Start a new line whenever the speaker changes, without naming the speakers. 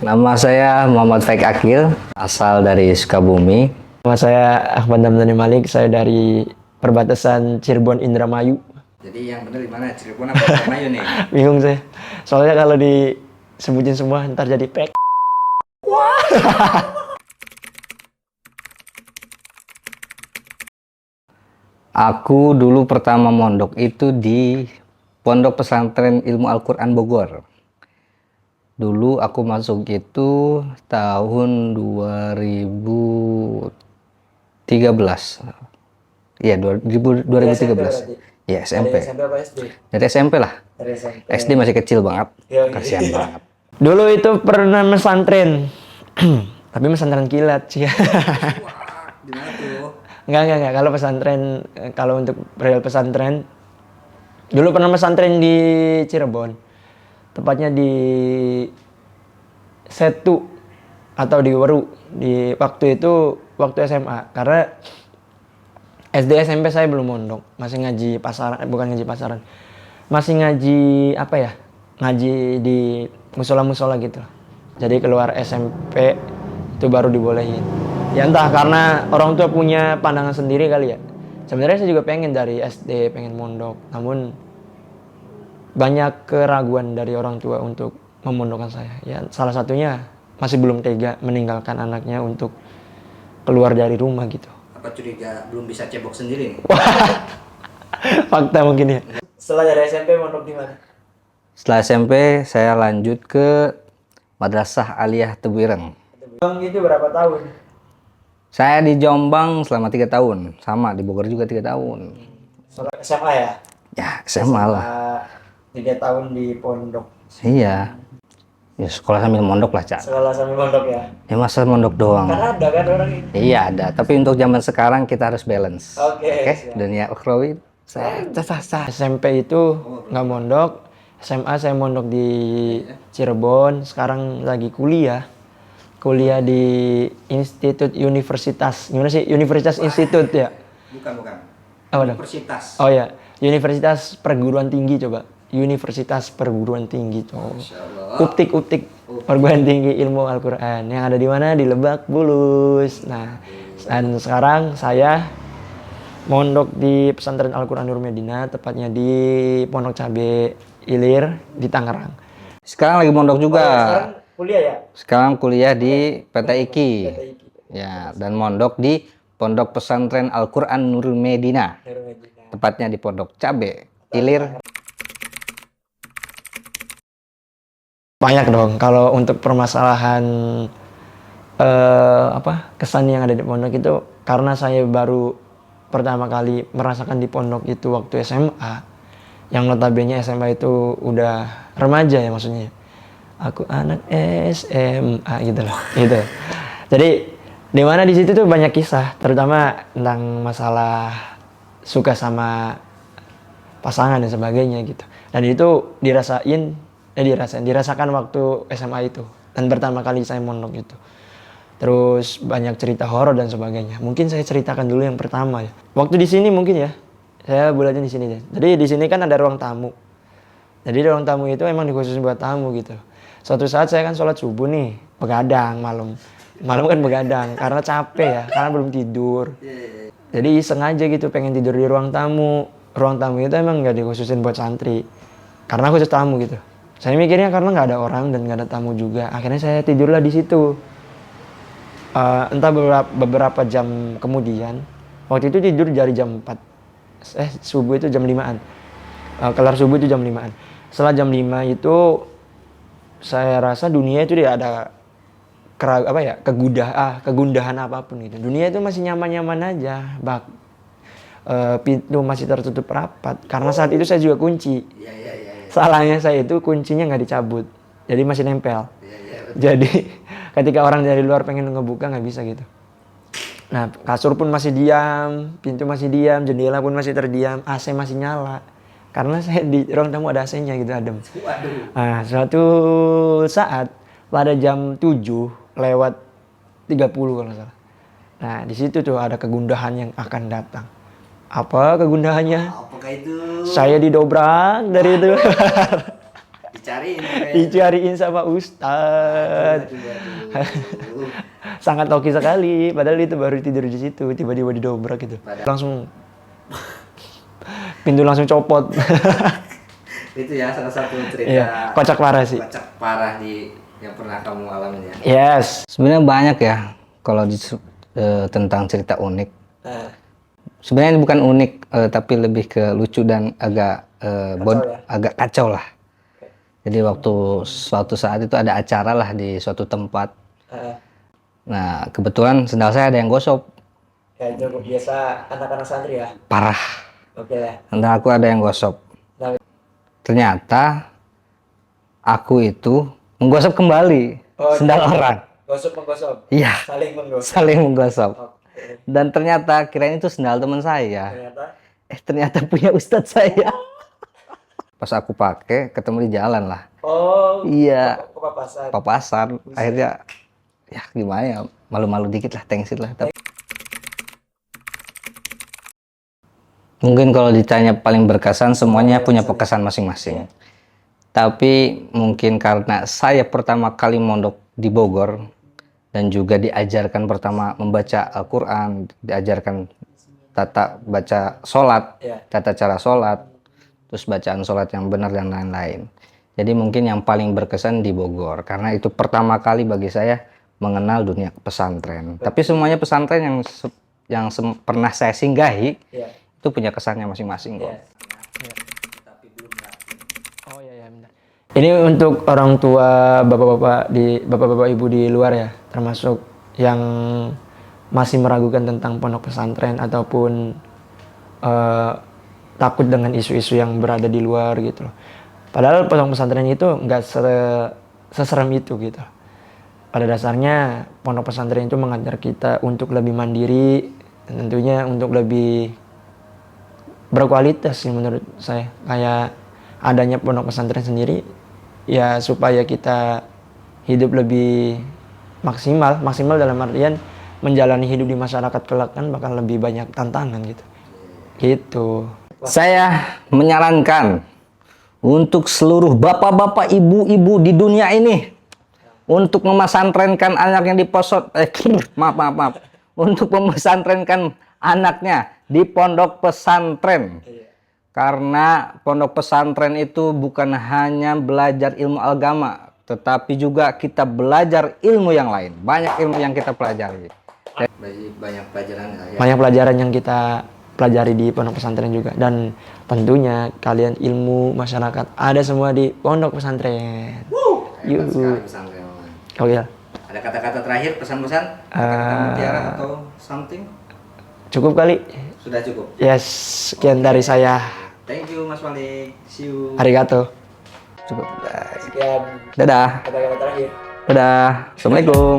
Nama saya Muhammad Faik Akil, asal dari Sukabumi.
Nama saya Ahmad Damdani Malik, saya dari perbatasan Cirebon Indramayu.
Jadi yang benar di mana? Cirebon apa Indramayu nih?
Bingung saya. Soalnya kalau disebutin semua ntar jadi pek.
Aku dulu pertama mondok itu di Pondok Pesantren Ilmu Al-Quran Bogor. Dulu aku masuk itu tahun 2013. Iya, 2013. Iya, SMP.
Dari SMP apa SD?
Dari SMP lah.
Dari SMP.
SD masih kecil banget. Kasihan banget.
Dulu itu pernah pesantren. Tapi pesantren kilat sih.
Gimana tuh?
Enggak. Kalau pesantren, kalau untuk real pesantren, dulu pernah pesantren di Cirebon. Tepatnya di Setu atau di Weru. Di waktu SMA. Karena SD SMP saya belum mondok, masih ngaji pasaran, bukan ngaji pasaran. Masih ngaji apa ya? Ngaji di musola-musola gitu. Jadi keluar SMP itu baru dibolehin. Ya entah karena orang tua punya pandangan sendiri kali ya. Sebenarnya saya juga pengen dari SD pengen mondok, namun banyak keraguan dari orang tua untuk memondokkan saya. Ya salah satunya masih belum tega meninggalkan anaknya untuk keluar dari rumah gitu.
Apa curiga belum bisa cebok sendiri nih?
Fakta mungkin ya. Setelah dari SMP mondok di mana?
Setelah SMP saya lanjut ke Madrasah Aliyah Tebu Ireng.
Bang itu berapa tahun?
Saya di Jombang selama 3 tahun, sama di Bogor juga 3 tahun.
SMA ya?
Ya SMA lah.
3 tahun di pondok.
Iya. Ya sekolah sambil mondok lah, Cak.
Sekolah sambil mondok ya?
Ya masa mondok doang.
Karena ada kan orang ini.
Iya ada, tapi untuk zaman sekarang kita harus balance.
Oke.
Dunia ukhrawi saya
SMP itu nggak mondok. SMA saya mondok di Cirebon. Sekarang lagi kuliah. Kuliah di Institut Universitas. Gimana sih? Universitas Institut ya?
Bukan.
Apa dong?
Universitas.
Oh ya, Universitas Perguruan Tinggi coba. Universitas Perguruan Tinggi coba. Uptik Perguruan Tinggi Ilmu Al-Quran. Yang ada di mana? Di Lebak Bulus. Nah, dan sekarang saya mondok di Pesantren Al-Quran Nur Medina, tepatnya di Pondok Cabe Ilir di Tangerang.
Sekarang lagi mondok juga.
Sekarang kuliah ya?
Sekarang kuliah di PT IKI. Ya, dan mondok di Pondok Pesantren Al-Quran Nur Medina. Tepatnya di Pondok Cabe Ilir.
Banyak dong kalau untuk permasalahan kesan yang ada di pondok itu, karena saya baru pertama kali merasakan di pondok itu waktu SMA, yang notabene SMA itu udah remaja ya maksudnya. Aku anak SMA gitu loh, gitu. Jadi di mana di situ tuh banyak kisah, terutama tentang masalah suka sama pasangan dan sebagainya gitu. Dan itu dirasakan waktu SMA itu dan pertama kali saya mondok itu. Terus banyak cerita horor dan sebagainya. Mungkin saya ceritakan dulu yang pertama ya. Waktu di sini mungkin ya. Saya bulatnya di sini deh. Jadi di sini kan ada ruang tamu. Jadi ruang tamu itu emang dikhususin buat tamu gitu. Suatu saat saya kan sholat subuh nih, begadang malam. Malam kan begadang karena capek ya, karena belum tidur. Jadi sengaja gitu pengen tidur di ruang tamu. Ruang tamu itu emang nggak dikhususin buat santri, karena khusus tamu gitu. Saya mikirnya karena nggak ada orang dan nggak ada tamu juga. Akhirnya saya tidurlah di situ. Entah beberapa jam kemudian, waktu itu tidur dari jam 4. Subuh itu jam 5-an. Kelar subuh itu jam 5-an. Setelah jam 5 itu saya rasa dunia itu tidak ada kegundahan apapun gitu. Dunia itu masih nyaman-nyaman aja. Pintu masih tertutup rapat karena saat itu saya juga kunci. Salahnya saya itu kuncinya nggak dicabut, jadi masih nempel. Jadi ketika orang dari luar pengen ngebuka nggak bisa gitu. Nah, kasur pun masih diam, pintu masih diam, jendela pun masih terdiam, AC masih nyala. Karena saya di ruang tamu ada AC-nya gitu, adem. Nah, suatu saat pada jam 7 lewat 30 kalau nggak salah. Nah, di situ tuh ada kegundahan yang akan datang. Apa kegundahannya?
Apakah itu?
Saya didobrak dari itu.
Dicariin.
Dicariin sama Ustadz. Sangat hoki sekali. Padahal itu baru tidur di situ, tiba-tiba didobrak gitu. Langsung pintu langsung copot.
Itu ya salah satu cerita
Iya, kocak parah sih.
kocak parah yang pernah kamu alami ya.
Yes.
Sebenarnya banyak ya kalau tentang cerita unik. Sebenarnya ini bukan unik, tapi lebih ke lucu dan agak agak kacau lah. Jadi waktu suatu saat itu ada acara lah di suatu tempat. Nah kebetulan sendal saya ada yang gosok.
Ya itu biasa anak-anak santri ya.
Parah.
Oke lah.
Sendal aku ada yang gosok. Ternyata aku itu menggosok kembali sendal orang.
Gosok menggosok.
Iya.
Saling menggosok.
Saling menggosok. Dan ternyata kirain itu sendal teman saya. Ternyata punya ustadz saya. Pas aku pakai ketemu di jalan lah.
Oh.
Iya.
Papasan.
Papasan. Akhirnya ya gimana ya, malu-malu dikit lah, tengsit lah. Mungkin kalau ditanya paling berkesan, semuanya punya pekesan masing-masing. Tapi mungkin karena saya pertama kali mondok di Bogor dan juga diajarkan pertama membaca Al-Quran, diajarkan tata baca sholat, tata cara sholat, terus bacaan sholat yang benar dan lain-lain. Jadi mungkin yang paling berkesan di Bogor karena itu pertama kali bagi saya mengenal dunia pesantren. Tapi semuanya pesantren yang pernah saya singgahi itu punya kesannya masing-masing kok.
Oh iya benar. Ini untuk orang tua, bapak-bapak ibu di luar ya, termasuk yang masih meragukan tentang pondok pesantren ataupun takut dengan isu-isu yang berada di luar gitu loh. Padahal pondok pesantren itu nggak seserem itu gitu. Pada dasarnya pondok pesantren itu mengajar kita untuk lebih mandiri, tentunya untuk lebih berkualitas sih menurut saya. Kayak adanya pondok pesantren sendiri ya supaya kita hidup lebih maksimal dalam artian menjalani hidup di masyarakat kelak kan bakal lebih banyak tantangan gitu.
Saya menyarankan untuk seluruh bapak-bapak, ibu-ibu di dunia ini untuk memesantrenkan anaknya di maaf, untuk memesantrenkan anaknya di pondok pesantren. Karena pondok pesantren itu bukan hanya belajar ilmu agama, tetapi juga kita belajar ilmu yang lain. Banyak ilmu yang kita pelajari. Banyak
pelajaran yang kita pelajari di pondok pesantren juga. Dan tentunya kalian ilmu masyarakat ada semua di pondok pesantren.
Yuk.
Oke.
Ada kata-kata terakhir, pesan-pesan? Kata-kata mutiara atau something?
Cukup kali.
Sudah cukup.
Yes, sekian dari saya.
Thank you Mas Malik. See you.
Arigato.
Cukup.
Sekian.
Dadah.
Kata-kata terakhir.
Dadah. Assalamualaikum.